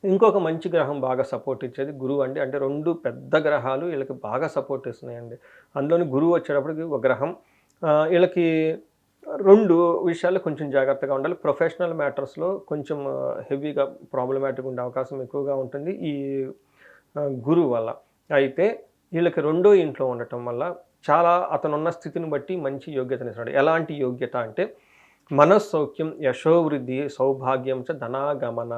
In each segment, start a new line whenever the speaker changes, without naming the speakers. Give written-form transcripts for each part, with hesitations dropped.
ఇంకొక మంచి గ్రహం బాగా సపోర్ట్ ఇచ్చేది గురువు అండి. అంటే 2 పెద్ద గ్రహాలు ఈళ్ళకి బాగా సపోర్ట్ ఇస్తున్నాయండి. అందులోని గురువు వచ్చేటప్పటికి ఒక గ్రహం ఈళ్ళకి 2 విషయాల్లో కొంచెం జాగ్రత్తగా ఉండాలి. ప్రొఫెషనల్ మ్యాటర్స్‌లో కొంచెం హెవీగా ప్రాబ్లమాటిక్‌గా ఉండే అవకాశం ఎక్కువగా ఉంటుంది. ఈ గురువు వల్ల. అయితే ఈళ్ళకి రెండో ఇంట్లో ఉండటం వల్ల చాలా అతనున్న స్థితిని బట్టి మంచి యోగ్యతనిస్తాడు. ఎలాంటి యోగ్యత అంటే మనస్సౌఖ్యం, యశోవృద్ధి, సౌభాగ్యం చ ధనాగమన.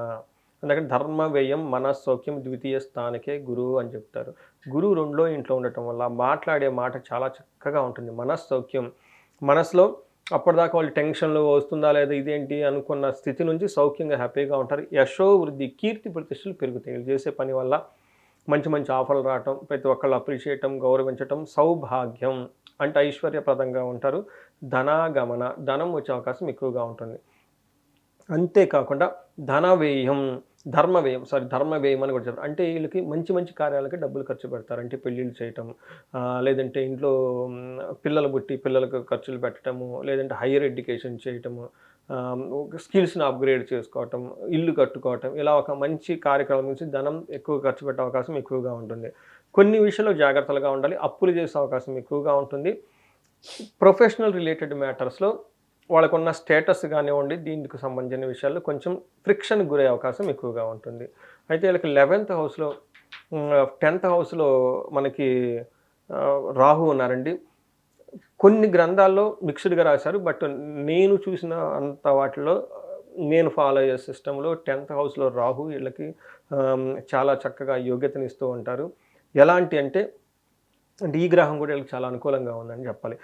అందుకని ధర్మ వ్యయం, మనస్సౌఖ్యం ద్వితీయ స్థానకే గురువు అని చెప్తారు. గురువు రెండో ఇంట్లో ఉండటం వల్ల మాట్లాడే మాట చాలా చక్కగా ఉంటుంది. మనస్సౌఖ్యం మనసులో అప్పటిదాకా వాళ్ళు టెన్షన్‌లో వస్తుందా లేదా ఇదేంటి అనుకున్న స్థితి నుంచి సౌఖ్యంగా హ్యాపీగా ఉంటారు. యశోవృద్ధి కీర్తి ప్రతిష్టలు పెరుగుతాయి. వీళ్ళు చేసే పని వల్ల మంచి మంచి ఆఫర్‌లు రావటం, ప్రతి ఒక్కళ్ళు అప్రిషియేయటం, గౌరవించటం, సౌభాగ్యం అంటే ఐశ్వర్యప్రదంగా ఉంటారు. ధనాగమన ధనం వచ్చే అవకాశం ఎక్కువగా ఉంటుంది. అంతే కాకుండా ధన వ్యయం, ధర్మ వ్యయం అని కూడా చెప్తారు. అంటే ఈళ్ళకి మంచి మంచి కార్యాలకి డబ్బులు ఖర్చు పెడతారు. అంటే పెళ్ళిళ్ళు చేయటం, లేదంటే ఇంట్లో పిల్లలు పుట్టి పిల్లలకు ఖర్చులు పెట్టటము, లేదంటే హైయర్ ఎడ్యుకేషన్ చేయటము, స్కిల్స్‌ని అప్‌గ్రేడ్ చేసుకోవటం, ఇల్లు కట్టుకోవటం, ఇలా ఒక మంచి కార్యక్రమం నుంచి ధనం ఎక్కువ ఖర్చు పెట్టే అవకాశం ఎక్కువగా ఉంటుంది. కొన్ని విషయాల్లో జాగ్రత్తలుగా ఉండాలి. అప్పులు చేసే అవకాశం ఎక్కువగా ఉంటుంది. ప్రొఫెషనల్ రిలేటెడ్ మ్యాటర్స్‌లో వాళ్ళకున్న స్టేటస్ గానివ్వండి, దీనికి సంబంధించిన విషయాల్లో కొంచెం ఫ్రిక్షన్‌కి గురయ్యే అవకాశం ఎక్కువగా ఉంటుంది. అయితే వీళ్ళకి 11థ్ హౌస్‌లో 10థ్ హౌస్‌లో మనకి రాహు ఉన్నారండి. కొన్ని గ్రంథాల్లో మిక్స్‌డ్‌గా రాశారు. బట్ నేను చూసిన అంత వాటిలో నేను ఫాలో అయ్యే సిస్టమ్‌లో 10థ్ హౌస్‌లో రాహు వీళ్ళకి చాలా చక్కగా యోగ్యతనిస్తూ ఉంటారు. ఎలాంటి అంటే అంటే ఈ గ్రహం కూడా వీళ్ళకి చాలా అనుకూలంగా ఉందని చెప్పాలి.